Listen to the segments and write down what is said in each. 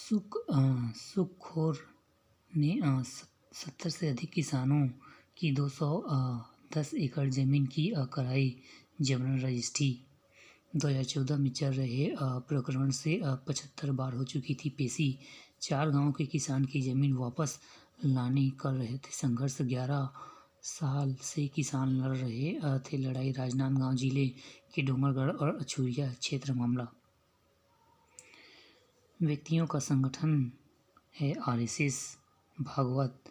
सुखखोर ने 70 से अधिक किसानों की 210 एकड़ जमीन की कराई जबरन रजिस्ट्री। 2014 में चल रहे प्रकरण से 75 बार हो चुकी थी पेशी। 4 गांव के किसान की जमीन वापस लाने कर रहे थे संघर्ष। 11 साल से किसान लड़ रहे थे लड़ाई। राजनांदगांव जिले के डोंगरगढ़ और अछूरिया क्षेत्र मामला। व्यक्तियों का संगठन है आरएसएस। भागवत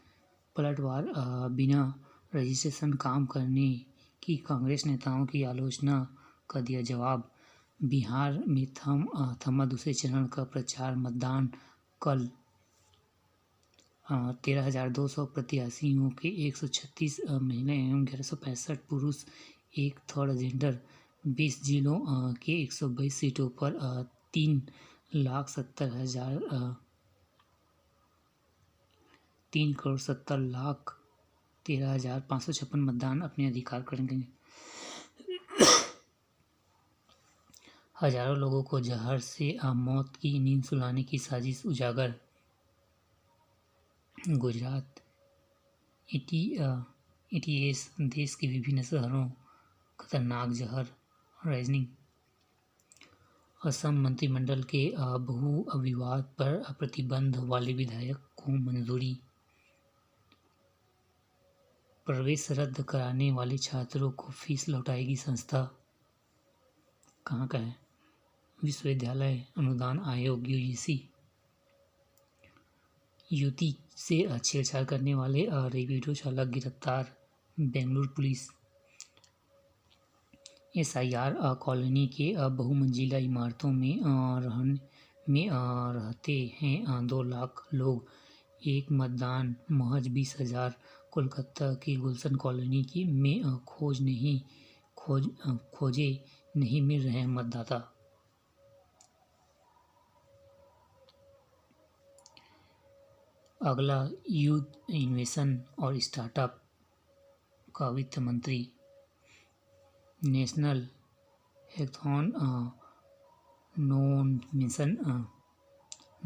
पलटवार बिना रजिस्ट्रेशन काम करने की कांग्रेस नेताओं की आलोचना का दिया जवाब। बिहार में थमा दूसरे चरण का प्रचार। मतदान कल। 13,200 प्रत्याशियों के 136 महिला एवं 1165 पुरुष, एक थर्ड जेंडर। 20 जिलों के 122 सीटों पर 3,70,13,556 मतदान अपने अधिकार करेंगे। हजारों लोगों को जहर से मौत की नींद सुलाने की साजिश उजागर। गुजरात एटीएस देश के विभिन्न शहरों खतरनाक जहर राइजनिंग। असम मंत्रिमंडल के बहु विवाद पर प्रतिबंध वाले विधेयक को मंजूरी। प्रवेश रद्द कराने वाले छात्रों को फीस लौटाएगी संस्था। कहाँ का है? विश्वविद्यालय अनुदान आयोग यूजीसी। युवती से छेड़छाड़ करने वाले रैपिडो चालक गिरफ्तार, बेंगलुरु पुलिस। एसआईआर कॉलोनी के बहुमंजिला इमारतों में रहते हैं 2 लाख लोग। एक मतदान महज 20,000। कोलकाता की गुलशन कॉलोनी की में खोजे नहीं मिल रहे मतदाता। अगला यूथ इनोवेशन और स्टार्टअप का वित्त मंत्री। नेशनल हैकाथॉन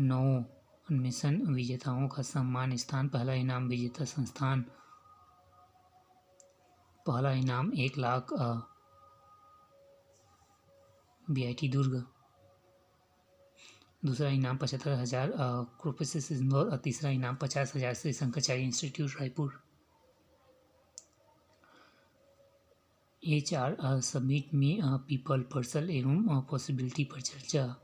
नवोन्मेषण विजेताओं का सम्मान स्थान। पहला इनाम विजेता संस्थान। पहला इनाम 1 लाख बीआईटी दुर्ग। दूसरा इनाम 75,000 प्रोफेसर इंदौर। और तीसरा इनाम 50,000 से Shankaracharya institute Raipur. HR summit में पीपल पर्सन एवं पॉसिबिलिटी पर चर्चा।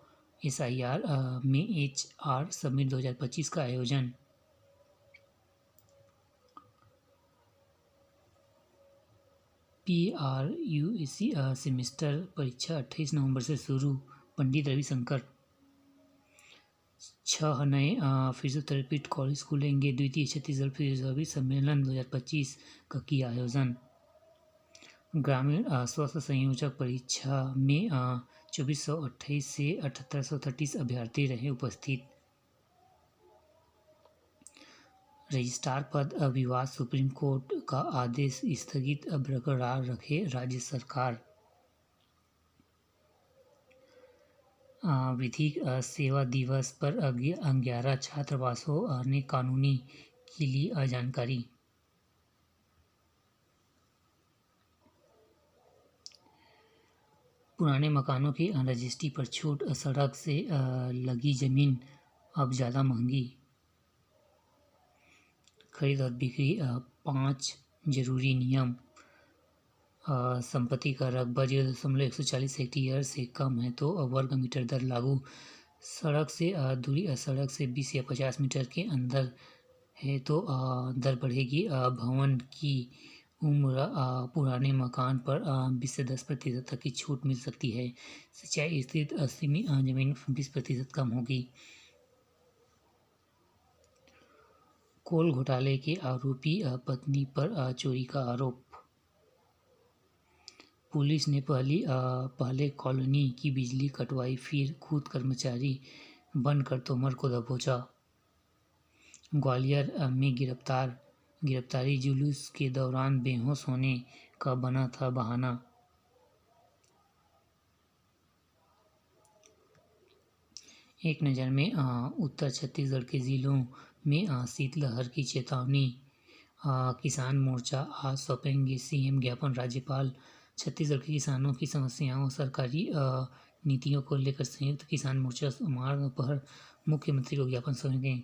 SIR में HR समिट 2025 का आयोजन। PRUC सेमेस्टर परीक्षा 28 नवंबर से शुरू। पंडित रविशंकर। 6 नए फिजियोथेरेपिस्ट कॉलेज खुलेंगे। द्वितीय छत्तीसगढ़ फिजियोथेरेपी सम्मेलन 2025 का किया आयोजन। ग्रामीण स्वास्थ्य संयोजक परीक्षा में 2428 से 7830 अभ्यर्थी रहे उपस्थित। रजिस्ट्रार पद विवाद। सुप्रीम कोर्ट का आदेश स्थगित बरकरार रखे राज्य सरकार। विधिक सेवा दिवस पर 11 छात्रावासों ने कानूनी की ली जानकारी। पुराने मकानों की रजिस्ट्री पर छूट। सड़क से लगी जमीन अब ज़्यादा महंगी। खरीद और बिक्री 5 जरूरी नियम। संपत्ति का रकबा 0.140 हेक्टेयर से कम है तो वर्ग मीटर दर लागू। सड़क से दूरी सड़क से 20 या 50 मीटर के अंदर है तो दर बढ़ेगी। भवन की उम्र पुराने मकान पर 20 से 10% तक की छूट मिल सकती है। सिंचाई स्थित 80 में जमीन 20% कम होगी। कोल घोटाले के आरोपी पत्नी पर चोरी का आरोप। पुलिस ने पहले कॉलोनी की बिजली कटवाई, फिर खुद कर्मचारी बनकर तोमर को दबोचा। ग्वालियर में गिरफ्तारी जुलूस के दौरान बेहोश होने का बना था बहाना। एक नज़र में उत्तर छत्तीसगढ़ के जिलों में शीतलहर की चेतावनी। किसान मोर्चा आज सौंपेंगे सीएम ज्ञापन। राज्यपाल छत्तीसगढ़ के किसानों की समस्याओं और सरकारी नीतियों को लेकर संयुक्त किसान मोर्चा सोमवार पर मुख्यमंत्री को ज्ञापन सौंपेंगे।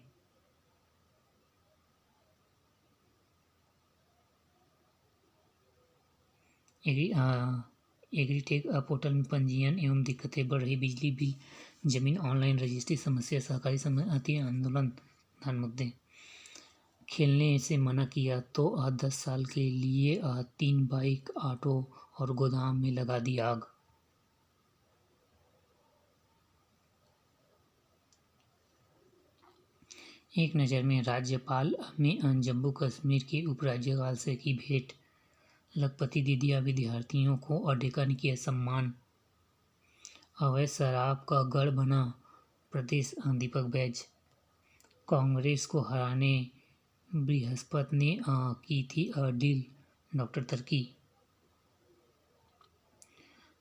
एग्रीटेक पोर्टल में पंजीयन एवं दिक्कतें बढ़ रही। बिजली बिल, जमीन ऑनलाइन रजिस्ट्री समस्या, सहकारी समिति आंदोलन प्रधान मुद्दे। खेलने से मना किया तो 10 साल के लिए 3 बाइक, ऑटो और गोदाम में लगा दी आग। एक नज़र में राज्यपाल में जम्मू कश्मीर के उपराज्यपाल से की भेंट। लखपति दीदिया विद्यार्थियों को अडेका ने किया सम्मान। अवैध शराब का गढ़ बना प्रदेश। दीपक बैज। कांग्रेस को हराने बृहस्पति ने की थी डील। डॉक्टर तर्की।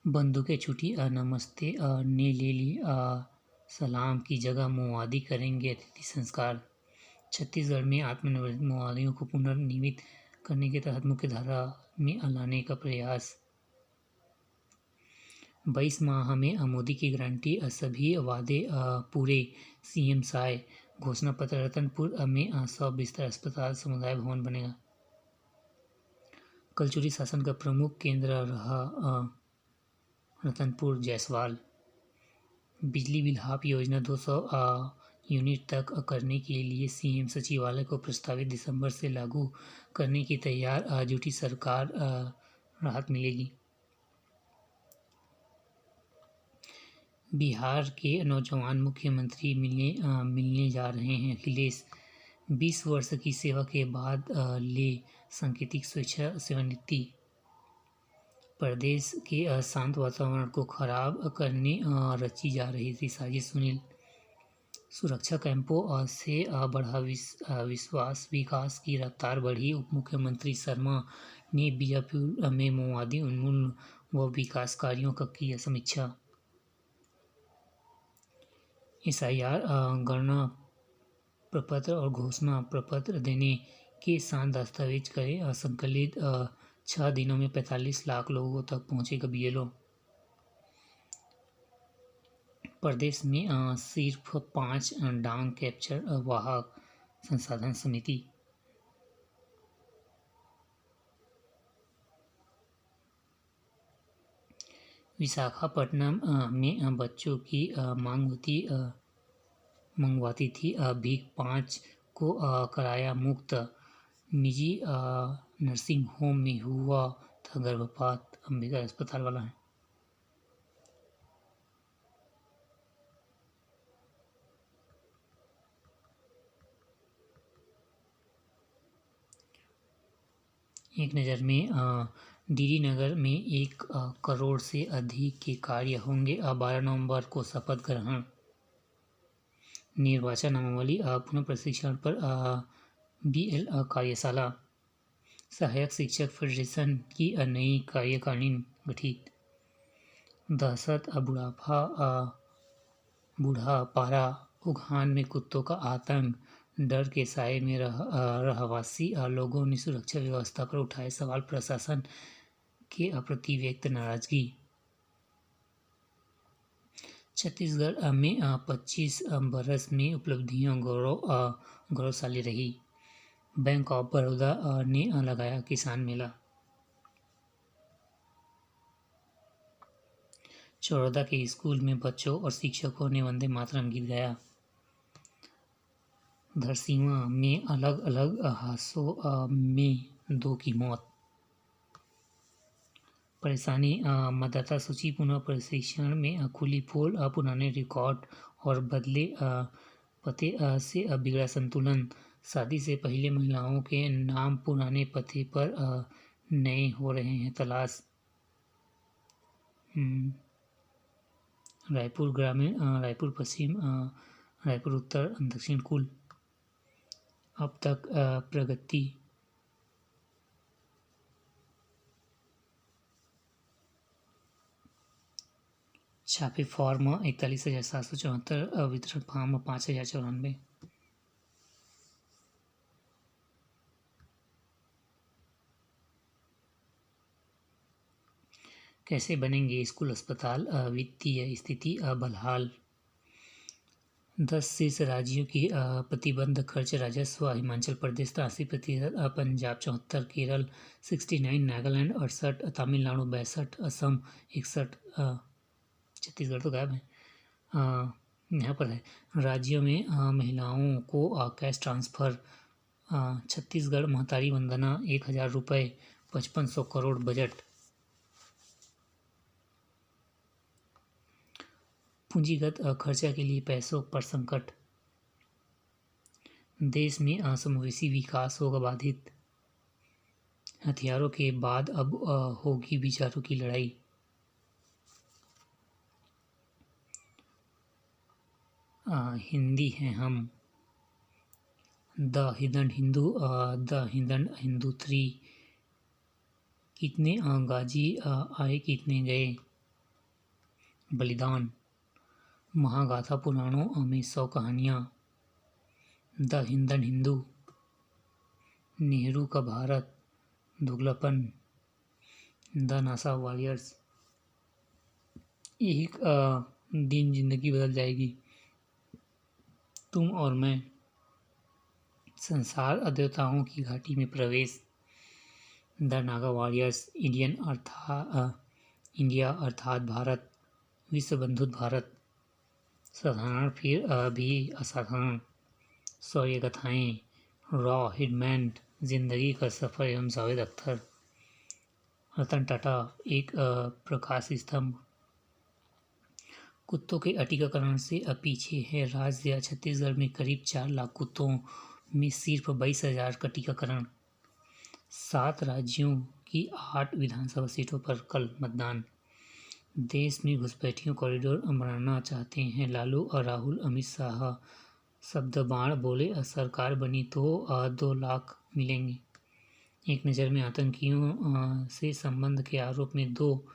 बंदूकें छूटी। नमस्ते ने ले ली सलाम की जगह माओवादी करेंगे अतिथि संस्कार। छत्तीसगढ़ में आत्मनिर्भर माओवादियों को पुनर्निर्मित करने के तहत मुख्य धारा में लाने का प्रयास। 22 माह में मोदी की गारंटी, सभी वादे पूरे। सीएम साय। घोषणा पत्र। रतनपुर में 100 बिस्तर अस्पताल, समुदाय भवन बनेगा। कलचुरी शासन का प्रमुख केंद्र रहा रतनपुर जायसवाल। बिजली बिल हाफ योजना 200 यूनिट तक करने के लिए सीएम सचिवालय को प्रस्तावित। दिसंबर से लागू करने की तैयार जुटी सरकार। राहत मिलेगी। बिहार के नौजवान मुख्यमंत्री मिलने जा रहे हैं। अखिलेश 20 वर्ष की सेवा के बाद ले सांकेतिक स्वेच्छा सेवानिवृत्ति। प्रदेश के शांत वातावरण को खराब करने रची जा रही थी साजिश। सुनील। सुरक्षा कैंपों से बढ़ा विश्वास, विकास की रफ्तार बढ़ी। उप मुख्यमंत्री शर्मा ने बीजापुर में माओवादी उन्मूलन व विकास कार्यों का किया समीक्षा। SIR गणना प्रपत्र और घोषणा प्रपत्र देने के साथ दस्तावेज करें संकलित। 6 दिनों में 45 लाख लोगों तक पहुंचेगा BLO। प्रदेश में सिर्फ 5 डांग कैप्चर वाहक संसाधन समिति। विशाखापट्टनम में बच्चों की मंगवाती थी भीख। 5 को कराया मुक्त। निजी नर्सिंग होम में हुआ था गर्भपात। अंबिका अस्पताल वाला है। एक नज़र में डीडी नगर में 1 करोड़ से अधिक के कार्य होंगे। 12 नवंबर को शपथ ग्रहण। निर्वाचन नामावली पुनः प्रशिक्षण पर BL कार्यशाला। सहायक शिक्षक फेडरेशन की नई कार्यकारिणी गठित। दहशत बूढ़ा पारा उघान में कुत्तों का आतंक। डर के साए में रहवासी लोगों ने सुरक्षा व्यवस्था पर उठाए सवाल। प्रशासन के प्रति व्यक्त नाराजगी। छत्तीसगढ़ में 25 बरस में उपलब्धियां गौरवशाली रही। बैंक ऑफ बड़ौदा ने लगाया किसान मेला। चौरदा के स्कूल में बच्चों और शिक्षकों ने वंदे मातरम गीत गाया। धरसींवा में अलग अलग हादसों में 2 की मौत। परेशानी मतदाता सूची पुनः प्रशिक्षण में खुली पोल। पुराने रिकॉर्ड और बदले पते से बिगड़ा संतुलन। शादी से पहले महिलाओं के नाम पुराने पते पर नए हो रहे हैं तलाश। रायपुर ग्रामीण, रायपुर पश्चिम, रायपुर उत्तर, दक्षिण कुल अब तक प्रगति। छापे फॉर्म 41,774, वितरण फॉर्म 5,094। कैसे बनेंगे स्कूल अस्पताल, वित्तीय स्थिति बदहाल। 10 शीर्ष राज्यों की प्रतिबंध खर्च राजस्व: हिमाचल प्रदेश 83%, पंजाब 74, केरल 69, नागालैंड 68, तमिलनाडु 62, असम 61, छत्तीसगढ़ तो गायब है। यहाँ पर है राज्यों में महिलाओं को कैश ट्रांसफ़र। छत्तीसगढ़ महतारी वंदना 1,000 रुपये, 5500 करोड़ बजट। पूंजीगत खर्चा के लिए पैसों पर संकट। देश में समावेशी विकास होगा बाधित। हथियारों के बाद अब होगी विचारों की लड़ाई। हिंदी हैं हम। द हिंदन हिंदू 3। कितने गाजी आए कितने गए। बलिदान। महागाथा पुराणों में 100 कहानियाँ। द हिंदन हिंदू। नेहरू का भारत, दुगलापन। The NASA warriors. एक दिन जिंदगी बदल जाएगी, तुम और मैं। संसार देवताओं की घाटी में प्रवेश। The Naga warriors. इंडिया अर्थात भारत, विश्व बंधु भारत। साधारण फिर भी असाधारण। शौर्य कथाएँ। रॉ हिटमैन, जिंदगी का सफर एवं जावेद अख्तर। रतन टाटा, एक प्रकाश स्तंभ। कुत्तों के टीकाकरण से पीछे है राज्य। छत्तीसगढ़ में करीब 4 लाख कुत्तों में सिर्फ 22,000 का टीकाकरण। 7 राज्यों की 8 विधानसभा सीटों पर कल मतदान। देश में घुसपैठियों कॉरिडोर बनाना चाहते हैं लालू और राहुल। अमित शाह शब्द बाण बोले, सरकार बनी तो 2 लाख मिलेंगे। एक नज़र में आतंकियों से संबंध के आरोप में 2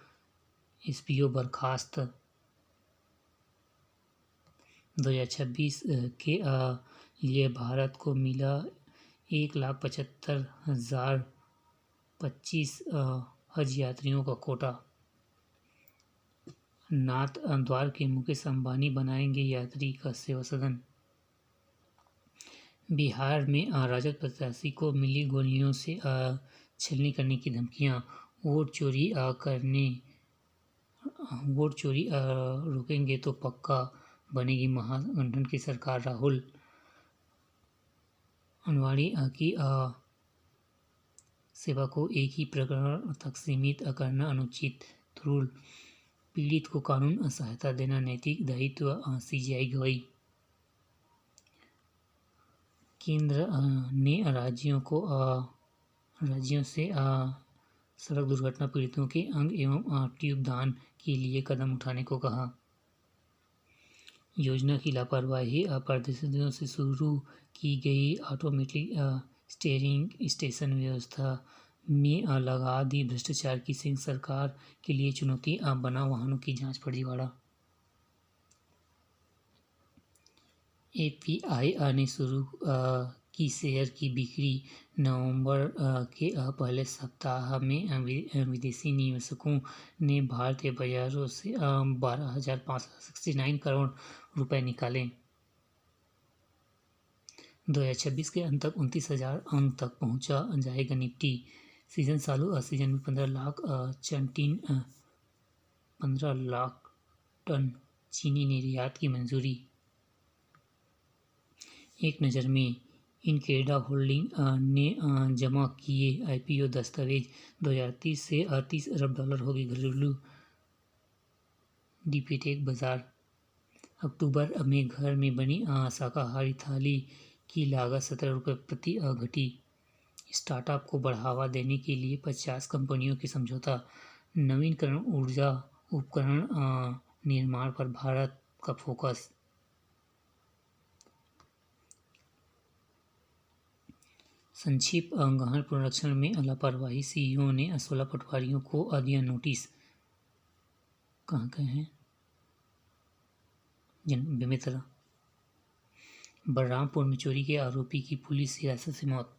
एसपीओ बर्खास्त। 2026 के लिए भारत को मिला 1,75,025 हज यात्रियों का कोटा। नाथ द्वार के मुकेश अंबानी बनाएंगे यात्री का सेवा सदन। बिहार में राजद प्रत्याशी को मिली गोलियों से छलनी करने की धमकियां। वोट चोरी रोकेंगे तो पक्का बनेगी महागठबंधन की सरकार। राहुल। अंगनवाड़ी की सेवा को एक ही प्रकरण तक सीमित करना अनुचित। ध्रुव। पीड़ित को कानून सहायता देना नैतिक दायित्व। सीजीआई गवाही। केंद्र ने राज्यों से सड़क दुर्घटना पीड़ितों के अंग एवं ट्यूब दान के लिए कदम उठाने को कहा। योजना की लापरवाही। पारदर्शिता से शुरू की गई ऑटोमेटिक स्टीयरिंग स्टेशन व्यवस्था में लगा दी भ्रष्टाचार की सिंह सरकार के लिए चुनौती बना वाहनों की जांच फर्जीवाड़ा। एपीआई ने शुरू की शेयर की बिक्री। नवंबर के पहले सप्ताह में विदेशी निवेशकों ने भारतीय बाजारों से 12,569 करोड़ रुपए निकाले। 2026 के अंत तक 29,000 अंक तक पहुंचा जाएगा निफ्टी। सीजन में 15 लाख टन चीनी निर्यात की मंजूरी। एक नज़र में। इनक्रेडा होल्डिंग ने जमा किए आईपीओ दस्तावेज। 2030 से 30 अरब डॉलर होगी घरेलू डीपीटेक बाजार। अक्टूबर में घर में बनी शाकाहारी थाली की लागत 17 रुपये प्रति घटी। स्टार्टअप को बढ़ावा देने के लिए 50 कंपनियों की समझौता। नवीकरण ऊर्जा उपकरण निर्माण पर भारत का फोकस। संक्षिप्त। गहन पुनरीक्षण में लापरवाही। सीईओ ने 16 पटवारियों को दिया नोटिस। कहाँ गए हैं। बेमित्र। बलरामपुर में चोरी के आरोपी की पुलिस हिरासत से मौत।